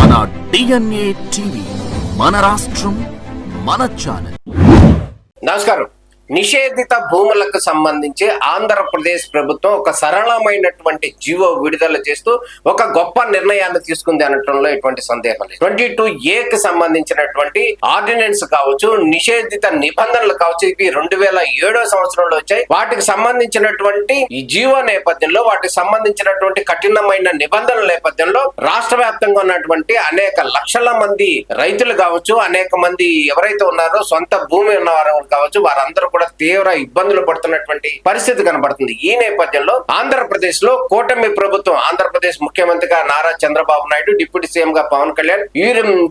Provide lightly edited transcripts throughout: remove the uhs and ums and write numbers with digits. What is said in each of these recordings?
మన DNA TV, మన రాష్ట్రం, మన ఛానల్. నమస్కారం. నిషేధిత భూములకు సంబంధించి ఆంధ్రప్రదేశ్ ప్రభుత్వం ఒక సరళమైనటువంటి జీవో విడుదల చేస్తూ ఒక గొప్ప నిర్ణయాన్ని తీసుకుంది అనటంలో ఎటువంటి సందేహం లేదు. 22A సంబంధించినటువంటి ఆర్డినెన్స్ కావచ్చు, నిషేధిత నిబంధనలు కావచ్చు, ఇవి 2007 సంవత్సరంలో వచ్చాయి. వాటికి సంబంధించినటువంటి ఈ జీవో నేపథ్యంలో, వాటికి సంబంధించినటువంటి కఠినమైన నిబంధనల నేపథ్యంలో రాష్ట్ర వ్యాప్తంగా ఉన్నటువంటి అనేక లక్షల మంది రైతులు కావచ్చు, అనేక మంది ఎవరైతే ఉన్నారో సొంత భూమి ఉన్నవారు కావచ్చు, వారందరూ కూడా తీవ్ర ఇబ్బందులు పడుతున్నటువంటి పరిస్థితి కనబడుతుంది. ఈ నేపథ్యంలో ఆంధ్రప్రదేశ్ లో కూటమి ప్రభుత్వం, ఆంధ్రప్రదేశ్ ముఖ్యమంత్రిగా నారా చంద్రబాబు నాయుడు, డిప్యూటీ సీఎం గా పవన్ కళ్యాణ్,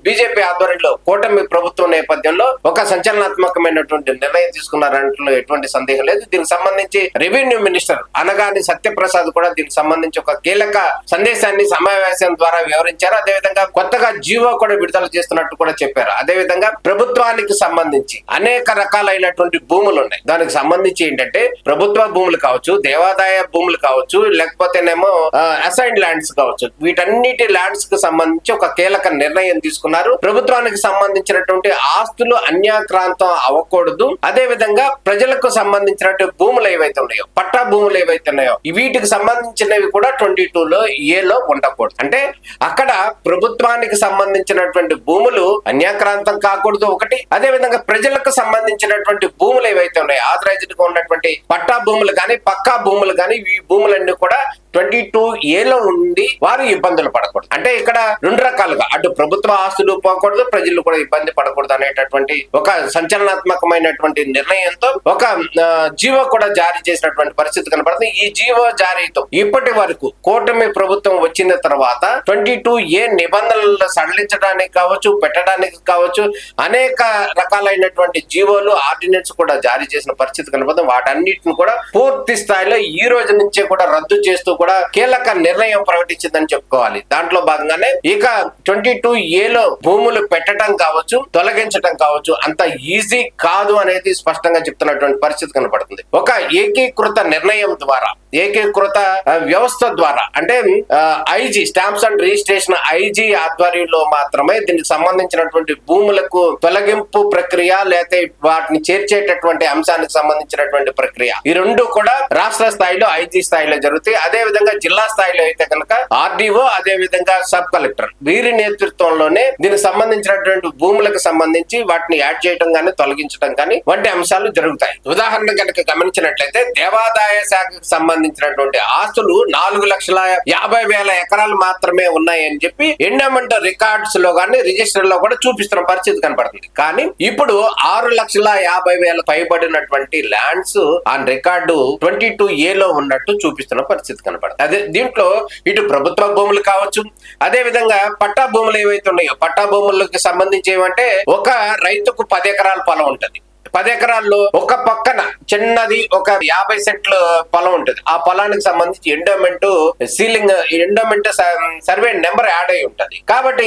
బీజేపీ ఆధ్వర్యంలో కూటమి ప్రభుత్వం నేపథ్యంలో ఒక సంచలనాత్మకమైనటువంటి నిర్ణయం తీసుకున్నారంటే ఎటువంటి సందేహం లేదు. దీనికి సంబంధించి రెవెన్యూ మినిస్టర్ అనగాని సత్యప్రసాద్ కూడా దీనికి సంబంధించి ఒక కీలక సందేశాన్ని సమావేశం ద్వారా వివరించారు. అదేవిధంగా కొత్తగా జీవో కూడా విడుదల చేస్తున్నట్టు కూడా చెప్పారు. అదేవిధంగా ప్రభుత్వానికి సంబంధించి అనేక రకాలైనటువంటి భూములు ఉన్నాయి. దానికి సంబంధించి ఏంటంటే ప్రభుత్వ భూములు కావచ్చు, దేవాదాయ భూములు కావచ్చు, లేకపోతేనేమో అసైన్డ్ ల్యాండ్స్ కావచ్చు, వీటన్నిటి ల్యాండ్స్ కు సంబంధించి ఒక కీలక నిర్ణయం తీసుకున్నారు. ప్రభుత్వానికి సంబంధించినటువంటి ఆస్తులు అన్యాక్రాంతం అవ్వకూడదు. అదే విధంగా ప్రజలకు సంబంధించినటువంటి భూములు ఏవైతే ఉన్నాయో, పట్టా భూములు ఏవైతే ఉన్నాయో, వీటికి సంబంధించినవి కూడా 22లో ఏలో ఉండకూడదు. అంటే అక్కడ ప్రభుత్వానికి సంబంధించినటువంటి భూములు అన్యాక్రాంతం కాకూడదు ఒకటి. అదే విధంగా ప్రజలకు సంబంధించినటువంటి భూములు ఏవైతే ఉన్నాయి, ఆథరైజ్డ్ గా ఉన్నటువంటి పట్టా భూములు కానీ, పక్కా భూములు కానీ, ఈ భూములన్నీ కూడా 22A ఉండి వారు ఇబ్బందులు పడకూడదు. అంటే ఇక్కడ రెండు రకాలుగా, అటు ప్రభుత్వ ఆస్తులు పోకూడదు, ప్రజలు కూడా ఇబ్బంది పడకూడదు అనేటటువంటి ఒక సంచలనాత్మకమైనటువంటి నిర్ణయంతో ఒక జీవో కూడా జారీ చేసినటువంటి పరిస్థితి కనబడుతుంది. ఈ జీవో జారీతో ఇప్పటి వరకు కూటమి ప్రభుత్వం వచ్చిన తర్వాత 22A నిబంధనలను సడలించడానికి కావచ్చు, పెట్టడానికి కావచ్చు, అనేక రకాలైనటువంటి జీవోలు, ఆర్డినెన్స్ కూడా జారీ చేసిన పరిస్థితి కనబడుతుంది. వాటన్నిటిని కూడా పూర్తి స్థాయిలో ఈ రోజు నుంచే కూడా రద్దు చేస్తూ కూడా కీలక నిర్ణయం ప్రకటించిందని చెప్పుకోవాలి. దాంట్లో భాగంగానే ఇక 22A భూములు పెట్టడం కావచ్చు, తొలగించడం కావచ్చు అంత ఈజీ కాదు అనేది స్పష్టంగా చెప్తున్నటువంటి పరిస్థితి కనబడుతుంది. ఒక ఏకీకృత నిర్ణయం ద్వారా, ఏకీకృత వ్యవస్థ ద్వారా, అంటే IG, stamps and registration IG ఆధ్వర్యంలో మాత్రమే దీనికి సంబంధించినటువంటి భూములకు తొలగింపు ప్రక్రియ, లేకపోతే వాటిని చేర్చేటటువంటి అంశానికి సంబంధించినటువంటి ప్రక్రియ, ఈ రెండు కూడా రాష్ట్ర స్థాయిలో ఐజీ స్థాయిలో జరుగుతాయి. అదే విధంగా జిల్లా స్థాయిలో అయితే కనుక ఆర్డీఓ, అదే విధంగా సబ్ కలెక్టర్, వీరి నేతృత్వంలోనే దీనికి సంబంధించినటువంటి భూములకు సంబంధించి వాటిని యాడ్ చేయడం కానీ, తొలగించడం కానీ వంటి అంశాలు జరుగుతాయి. ఉదాహరణ కనుక గమనించినట్లయితే దేవాదాయ శాఖకు సంబంధించినటువంటి ఆస్తులు 4,50,000 ఎకరాలు మాత్రమే ఉన్నాయని చెప్పి ఎండోమెంట్ రికార్డ్స్ లో కానీ, రిజిస్టర్ లో కూడా చూపిస్తున్న పరిస్థితి కనబడుతుంది. కానీ ఇప్పుడు 6,50,000 పైబడినటువంటి ల్యాండ్స్ ఆన్ రికార్డు 22A ఉన్నట్టు చూపిస్తున్న పరిస్థితి కనబడుతుంది. అదే దీంట్లో ఇటు ప్రభుత్వ భూములు కావచ్చు, అదే విధంగా పట్టా భూములు ఏవైతే ఉన్నాయో, పట్టా భూములకు సంబంధించి ఏమంటే ఒక రైతుకు 10 ఎకరాల పొలం ఉంటది. 10 ఎకరాల్లో ఒక పక్కన చిన్నది ఒక 50 సెంట్ల పొలం ఉంటుంది. ఆ పొలానికి సంబంధించి ఎండోమెంట్ సర్వే నెంబర్ యాడ్ అయి ఉంటది. కాబట్టి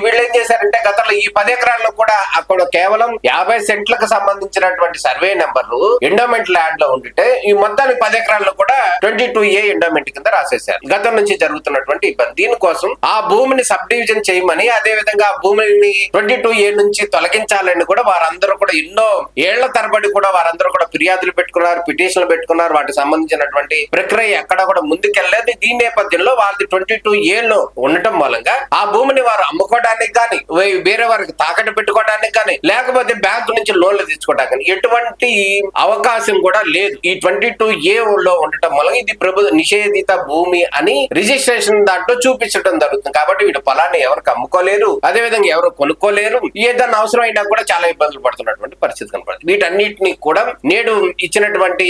వీళ్ళు ఏం చేశారంటే గతంలో ఈ 10 ఎకరాల్లో కూడా అక్కడ కేవలం 50 సెంట్లకు సంబంధించినటువంటి సర్వే నెంబర్ ఎండోమెంట్ ల్యాండ్ లో ఉంటే ఈ మొత్తానికి 10 ఎకరాల్లో కూడా 22A ఎండోమెంట్ కింద రాసేశారు. గతం నుంచి జరుగుతున్నటువంటి ఇబ్బంది. దీనికోసం ఆ భూమిని సబ్ డివిజన్ చేయమని, అదే విధంగా ఆ భూమిని 22A నుంచి తొలగించాలని కూడా వారందరూ కూడా ఎన్నో ఏళ్ల తరబడి కూడా వారందరూ కూడా ఫిర్యాదులు పెట్టుకున్నారు, పిటిషన్లు పెట్టుకున్నారు. వాటికి సంబంధించినటువంటి ప్రక్రియ ఎక్కడ కూడా ముందుకెళ్లేదు. దీని నేపథ్యంలో వాళ్ళది 22A ఉండటం మూలంగా ఆ భూమిని వారు అమ్ముకోవడానికి కానీ, వేరే వారికి తాకట్టు పెట్టుకోవడానికి కానీ, లేకపోతే బ్యాంకు నుంచి లోన్లు తెచ్చుకోవడానికి ఎటువంటి అవకాశం కూడా లేదు. ఈ 22A ఉండటం మూలంగా ఇది నిషేధిత భూమి అని రిజిస్ట్రేషన్ దాంట్లో చూపించడం జరుగుతుంది. కాబట్టి వీటి పొలాన్ని ఎవరికి అమ్ముకోలేరు, అదే విధంగా ఎవరు కొనుక్కోలేరు. ఏదైనా అవసరం అయినా కూడా చాలా ఇబ్బందులు పడుతున్నటువంటి పరిస్థితి కనపడుతుంది. వీటన్నిటిని కూడా నేడు ఇచ్చినటువంటి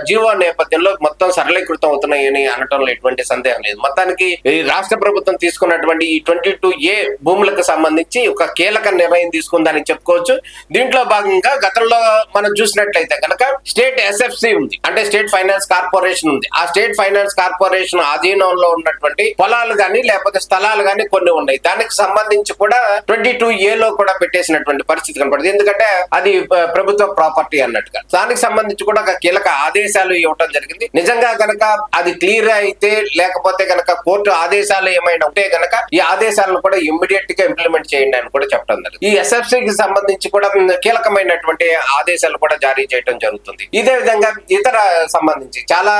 జీవో నేపథ్యంలో మొత్తం సరళీకృతం అవుతున్నాయని అనటంలో ఎటువంటి సందేహం లేదు. మొత్తానికి రాష్ట్ర ప్రభుత్వం తీసుకున్నటువంటి ఈ 22A భూములకు సంబంధించి ఒక కీలక నిర్ణయం తీసుకుందని చెప్పుకోవచ్చు. దీంట్లో భాగంగా గతంలో మనం చూసినట్లయితే కనుక స్టేట్ SFC ఉంది, అంటే స్టేట్ ఫైనాన్స్ కార్పొరేషన్ ఉంది. ఆ స్టేట్ ఫైనాన్స్ కార్పొరేషన్ ఆధీనంలో ఉన్నటువంటి పొలాలు గాని, లేకపోతే స్థలాలు గాని కొన్ని ఉన్నాయి. దానికి సంబంధించి కూడా 22A కూడా పెట్టేసినటువంటి పరిస్థితి కనపడుతుంది. ఎందుకంటే అది ప్రభుత్వ ప్రాపర్టీ అన్నట్టుగా. దానికి సంబంధించి కూడా ఒక కీలక ఆదేశాలు ఇవ్వటం జరిగింది. నిజంగా గనక అది క్లియర్ అయితే, లేకపోతే గనక కోర్టు ఆదేశాలు ఏమైనా ఉంటే గనక ఈ ఆదేశాలను కూడా ఇమ్మీడియట్ గా ఇంప్లిమెంట్ చేయండి అని కూడా చెప్పడం జరిగింది. ఈ ఎస్ఎఫ్సికి సంబంధించి కూడా కీలకమైనటువంటి ఆదేశాలు కూడా జారీ చేయడం జరుగుతుంది. ఇదే విధంగా ఇతర సంబంధించి చాలా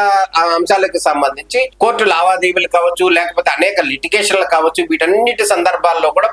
అంశాలకు సంబంధించి కోర్టు లావాదేవీలు కావచ్చు, లేకపోతే అనేక లిటిగేషన్లు కావచ్చు, వీటన్నిటి సందర్భాల్లో కూడా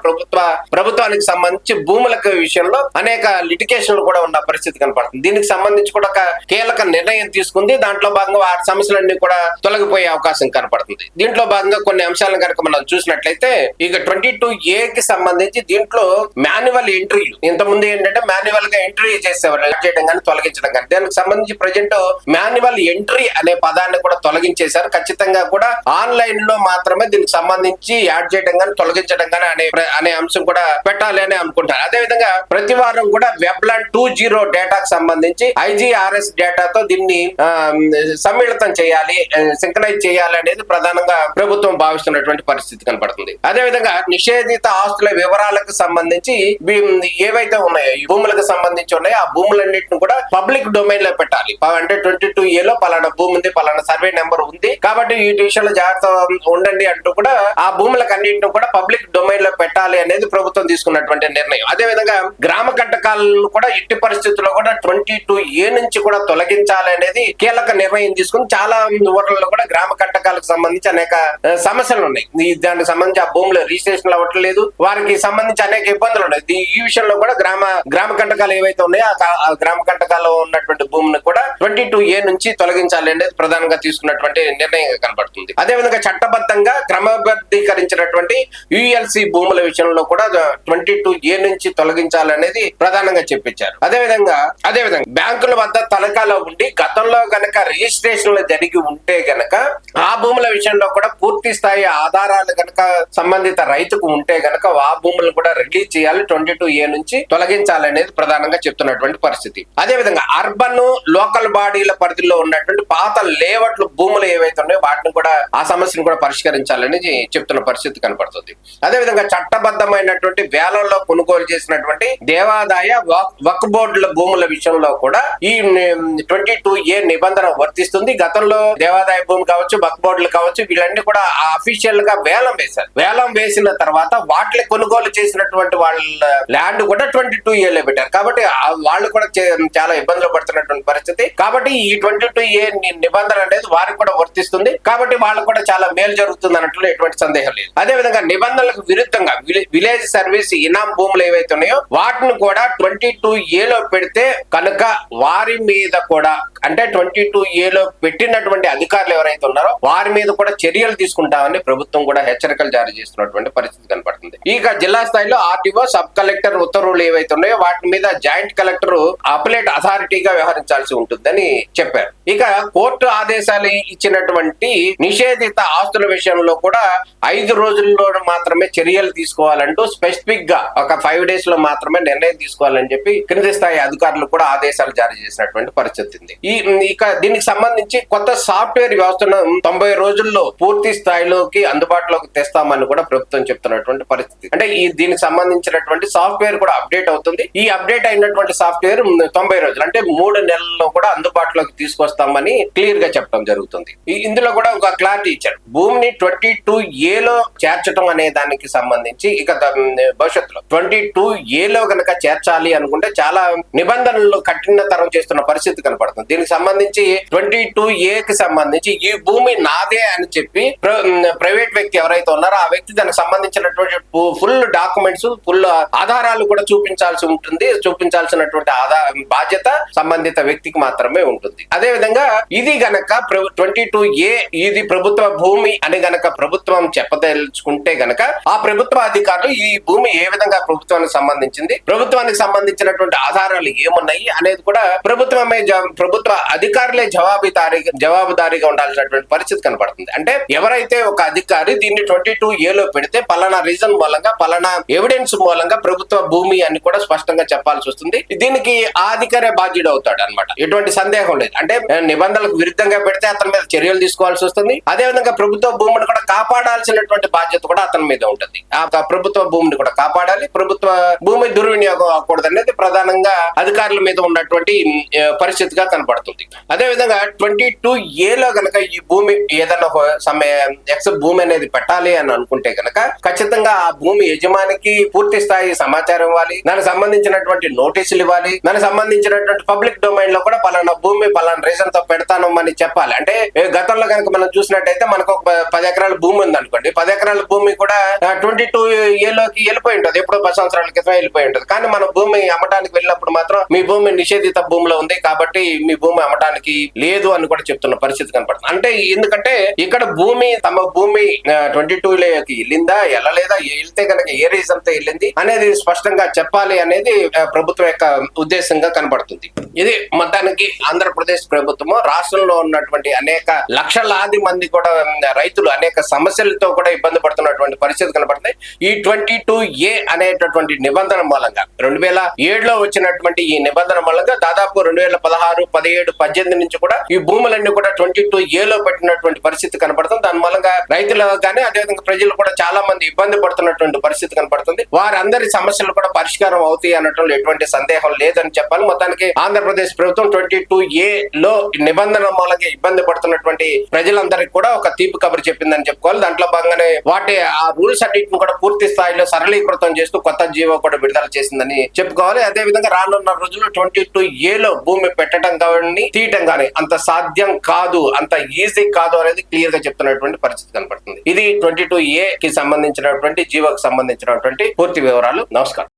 ప్రభుత్వానికి సంబంధించి భూములకు విషయంలో అనేక లిటిగేషన్లు కూడా ఉన్న పరిస్థితి కనపడుతుంది. దీనికి సంబంధించి కూడా ఒక కీలక నిర్ణయం తీసుకుంది. దాంట్లో భాగంగా ఆ సమస్యలన్నీ కూడా తొలగిపోయే అవకాశం కనపడుతుంది. దీంట్లో భాగంగా కొన్ని అంశాలను కనుక మనం చూసినట్లయితే ఇక 22A కి సంబంధించి దీంట్లో మాన్యువల్ ఎంట్రీలు ఇంతకుముందు ఏంటంటే మాన్యువల్ గా ఎంట్రీ చేసేవారు, చేయడం కానీ తొలగించడం కానీ. దానికి సంబంధించి ప్రజెంట్ మాన్యువల్ ఎంట్రీ అనే పదాన్ని కూడా తొలగించేశారు. ఖచ్చితంగా కూడా ఆన్లైన్ లో మాత్రమే దీనికి సంబంధించి యాడ్ చేయడం కానీ తొలగించడం కానీ అనే అంశం కూడా పెట్టాలి అని అనుకుంటారు. అదే విధంగా ప్రతి వారం కూడా వెబ్లాండ్ 2.0 డేటాకు సంబంధించి IGRS డేటాతో దీన్ని సమ్మిళితం చేయాలి, సింక్రనైజ్ చేయాలి అనేది ప్రధానంగా ప్రభుత్వం భావిస్తున్నటువంటి పరిస్థితి కనపడుతుంది. అదే విధంగా నిషేధిత ఆస్తుల వివరాలకు సంబంధించి ఏవైతే ఉన్నాయో, ఈ భూములకు సంబంధించి ఉన్నాయో ఆ భూములన్నింటిని కూడా పబ్లిక్ డొమైన్ లో పెట్టాలి. అంటే 22A లో పలానా భూమి ఉంది, పలానా సర్వే నెంబర్ ఉంది, కాబట్టి ఈ విషయంలో జాగ్రత్త ఉండండి అంటూ కూడా ఆ భూములకు అన్నింటిని కూడా పబ్లిక్ డొమైన్ లో పెట్టాలి అనేది ప్రభుత్వం తీసుకున్నటువంటి నిర్ణయం. అదే విధంగా గ్రామ కంటకాలను కూడా ఎట్టి పరిస్థితుల్లో కూడా 22A నుంచి కూడా తొలగించాలి అనేది కీలక నిర్ణయం తీసుకుని చాలా ఊర్లలో కూడా గ్రామ కంటకాలకు సంబంధించి అనేక సమస్యలు ఉన్నాయి. దానికి సంబంధించి ఆ భూములు రిజిస్ట్రేషన్ అవ్వట్లేదు, వారికి సంబంధించి అనేక ఇబ్బందులు ఉన్నాయి. ఈ విషయంలో కూడా గ్రామ కంటకాలు ఏవైతే ఉన్నాయో ఆ గ్రామ కంటకాల్లో ఉన్నటువంటి భూమిని కూడా 22A నుంచి తొలగించాలి అనేది ప్రధానంగా తీసుకున్నటువంటి నిర్ణయంగా కనబడుతుంది. అదే విధంగా చట్టబద్ధంగా క్రమబద్ధీకరించినటువంటి ULC భూముల విషయంలో కూడా 22A నుంచి తొలగించాలనేది ప్రధానంగా చెప్పించారు. అదే విధంగా బ్యాంకుల వద్ద తనఖాలో ఉండి గతంలో గనక రిజిస్ట్రేషన్లు జరిగి ఉంటే గనక ఆ భూముల విషయంలో కూడా పూర్తి స్థాయి ఆధారాలు గనక సంబంధిత రైతుకు ఉంటే గనక ఆ భూములను కూడా రిలీజ్ చేయాలి, 22A నుంచి తొలగించాలనేది ప్రధానంగా చెప్తున్నటువంటి పరిస్థితి. అదే విధంగా అర్బన్ లోకల్ బాడీల పరిధిలో ఉన్నటువంటి పాత లేఅవుట్ల భూములు ఏవైతే ఉన్నాయో వాటిని కూడా ఆ సమస్యను కూడా పరిష్కరించాలని చెప్తున్న పరిస్థితి కనపడుతుంది. అదే విధంగా చట్టబద్ధమైనటువంటి వేలంలో కొనుగోలు చేసినటువంటి దేవాదాయ వక్ఫ్ బోర్డుల భూముల విషయంలో కూడా ఈ 22A నిబంధన వర్తిస్తుంది. గతంలో దేవాదాయ భూమి కావచ్చు, వక్ఫ్ బోర్డులు కావచ్చు, వీళ్ళన్నీ కూడా అఫీషియల్ గా వేలం వేశారు. వేలం వేసిన తర్వాత వాటిని కొనుగోలు చేసినటువంటి వాళ్ళ ల్యాండ్ కూడా 22A లో పెట్టారు. కాబట్టి వాళ్ళు కూడా చాలా ఇబ్బందులు పడుతున్నటువంటి పరిస్థితి. కాబట్టి ఈ 22A నిబంధన అనేది వారికి కూడా వర్తిస్తుంది. కాబట్టి వాళ్ళకు కూడా చాలా మేలు జరుగుతుంది అన్నట్లు ఎటువంటి సందేహం లేదు. అదే విధంగా నిబంధనలకు విరుద్ధంగా విలేజ్ సర్వీస్ ఇనాం భూములు ఏవైతే ఉన్నాయో వాటిని కూడా 22A లో పెడితే కనుక వారి మీద కూడా, అంటే 22A లో పెట్టినటువంటి అధికారులు ఎవరైతే ఉన్నారో వారి మీద కూడా చర్యలు తీసుకుంటామని ప్రభుత్వం కూడా హెచ్చరికలు జారీ చేస్తున్నటువంటి పరిస్థితి కనపడుతుంది. ఇక జిల్లా స్థాయిలో ఆర్టీఓ, సబ్ కలెక్టర్ ఉత్తర్వులు ఏవైతే ఉన్నాయో వాటి మీద జాయింట్ కలెక్టర్ అపలేట్ అథారిటీగా వ్యవహరించాల్సి ఉంటుందని చెప్పారు. ఇక కోర్టు ఆదేశాలు ఇచ్చినటువంటి నిషేధిత ఆస్తుల విషయంలో కూడా 5 రోజుల్లో మాత్రమే చర్యలు తీసుకోవాలంటూ స్పెసిఫిక్ గా ఒక 5 days లో మాత్రమే నిర్ణయం తీసుకోవాలని చెప్పి కింది స్థాయి అధికారులు కూడా ఆదేశాలు జారీ చేసినటువంటి పరిస్థితి ఉంది. ఇక దీనికి సంబంధించి కొత్త సాఫ్ట్వేర్ వ్యవస్థను 90 రోజుల్లో పూర్తి స్థాయిలోకి అందుబాటులోకి తెస్తామని కూడా ప్రభుత్వం చెప్తున్నటువంటి పరిస్థితి. అంటే దీనికి సంబంధించినటువంటి సాఫ్ట్వేర్ కూడా అప్డేట్ అవుతుంది. ఈ అప్డేట్ అయినటువంటి సాఫ్ట్వేర్ 90 రోజులు అంటే 3 నెలల్లో కూడా అందుబాటులోకి తీసుకొస్తామని క్లియర్ గా చెప్పడం జరుగుతుంది. ఇందులో కూడా ఒక క్లారిటీ ఇచ్చారు. భూమిని 22A లో చేర్చడం అనే దానికి సంబంధించి ఇక భవిష్యత్తులో 22A లో కనుక చేర్చాలి అనుకుంటే చాలా నిబంధనలు కఠినతరం చేస్తున్న పరిస్థితి కనపడుతుంది. దీనికి సంబంధించి 22A కి సంబంధించి ఈ భూమి నాదే అని చెప్పి ప్రైవేట్ వ్యక్తి ఎవరైతే ఉన్నారో ఆ వ్యక్తి దానికి సంబంధించినటువంటి ఫుల్ డాక్యుమెంట్స్, ఫుల్ ఆధారాలు కూడా చూపించాల్సినటువంటి బాధ్యత సంబంధిత వ్యక్తికి మాత్రమే ఉంటుంది. అదే విధంగా ఇది గనక 22A ఇది ప్రభుత్వ భూమి అని గనక ప్రభుత్వం చెప్పదలుచుకుంటే గనక ఆ ప్రభుత్వ అధికారులు ఈ భూమి ఏ విధంగా ప్రభుత్వానికి సంబంధించింది, ప్రభుత్వానికి సంబంధించినటువంటి ఆధారాలు ఏమున్నాయి అనేది కూడా ప్రభుత్వ అధికారులే జవాబుదారీగా ఉండాల్సినటువంటి పరిస్థితి కనపడుతుంది. అంటే ఎవరైతే ఒక అధికారి దీన్ని 22A లో పెడితే పలానా రీజన్ మూలంగా, పలానా ఎవిడెన్స్ మూలంగా ప్రభుత్వ భూమి అని కూడా స్పష్టంగా చెప్పాల్సి వస్తుంది. దీనికి ఆ అధికారే బాధ్యుడు అవుతాడు అన్నమాట, ఎటువంటి సందేహం లేదు. అంటే నిబంధనలకు విరుద్ధంగా పెడితే అతని మీద చర్యలు తీసుకోవాల్సి వస్తుంది. అదే విధంగా ప్రభుత్వ భూమిని కూడా కాపాడాల్సినటువంటి బాధ్యత కూడా అతని మీద ఉంటుంది. ఆ ప్రభుత్వ భూమిని కూడా కాపాడాలి, ప్రభుత్వ భూమి దుర్వినియోగం అవ్వకూడదు అనేది ప్రధానంగా విధంగా అధికారుల మీద ఉన్నటువంటి పరిస్థితిగా కనపడుతుంది. అదే విధంగా 22A గనక ఈ భూమి ఏదైనా ఎక్స్ భూమి అనేది పెట్టాలి అని అనుకుంటే గనక ఖచ్చితంగా ఆ భూమి యజమానికి పూర్తి స్థాయి సమాచారం ఇవ్వాలి, దానికి సంబంధించినటువంటి నోటీసులు ఇవ్వాలి, దానికి సంబంధించినటువంటి పబ్లిక్ డొమైన్ లో కూడా పలానా భూమి పలానా రీజన్ తో పెడతాను అని చెప్పాలి. అంటే గతంలో కనుక మనం చూసినట్టయితే మనకు ఒక 10 ఎకరాల భూమి ఉంది అనుకోండి, 10 ఎకరాల భూమి కూడా 22A వెళ్ళిపోయి ఉంటుంది, ఎప్పుడో 10 సంవత్సరాల క్రితం వెళ్ళిపోయి ఉంటుంది. కానీ మన భూమి అమ్మటానికి వెళ్ళినప్పుడు మాత్రం మీ భూమి నిషేధిత భూమిలో ఉంది కాబట్టి మీ భూమి అమ్మటానికి లేదు అని కూడా చెప్తున్న పరిస్థితి కనపడుతుంది. అంటే ఎందుకంటే ఇక్కడ భూమి తమ భూమి 22లోకి వెళ్ళిందా వెళ్ళలేదా, వెళ్తే కనుక ఏ రీజన్ తో వెళ్ళింది అనేది స్పష్టంగా చెప్పాలి అనేది ప్రభుత్వం యొక్క ఉద్దేశంగా కనబడుతుంది. ఇది మొత్తానికి ఆంధ్రప్రదేశ్ ప్రభుత్వము రాష్ట్రంలో ఉన్నటువంటి అనేక లక్షలాది మంది కూడా రైతులు అనేక సమస్యలతో కూడా ఇబ్బంది పడుతున్నటువంటి పరిస్థితి కనబడుతుంది. ఈ 22A అనేటటువంటి నిబంధన మూలంగా 2007లో వచ్చినటువంటి ఈ నిబంధన మూలంగా దాదాపు 2016, 17, 18 నుంచి కూడా ఈ భూములన్నీ కూడా 22Aలో పెట్టినటువంటి పరిస్థితి కనబడుతుంది. దాని మూలంగా రైతులు కానీ అదేవిధంగా ప్రజలు కూడా చాలా మంది ఇబ్బంది పడుతున్నటువంటి పరిస్థితి కనబడుతుంది. వారందరి సమస్యలు కూడా పరిష్కారం అవుతాయి అనటంలో ఎటువంటి సందేహం లేదని చెప్పాలి. మొత్తానికి ఆంధ్రప్రదేశ్ ప్రభుత్వం 22Aలో నిబంధన మూలంగా ఇబ్బంది పడుతున్నటువంటి ప్రజలందరికీ కూడా ఒక తీపి కబురు చెప్పిందని చెప్పుకోవాలి. దాంట్లో భాగంగానే వాటి ఆ రూల్స్ అన్నింటిని కూడా పూర్తి స్థాయిలో సరళీకృతం చేస్తూ కొత్త జీవో కూడా విడుదల చేసిందని చెప్పుకోవాలి. అదే విధంగా రానున్న రోజుల్లో 22Aలో భూమి పెట్టడం కానీ తీయటం కానీ అంత సాధ్యం కాదు, అంత ఈజీ కాదు అనేది క్లియర్ గా చెప్తున్నటువంటి పరిస్థితి కనపడుతుంది. ఇది 22A కి సంబంధించినటువంటి జీవోకి సంబంధించినటువంటి పూర్తి వివరాలు. నమస్కారం.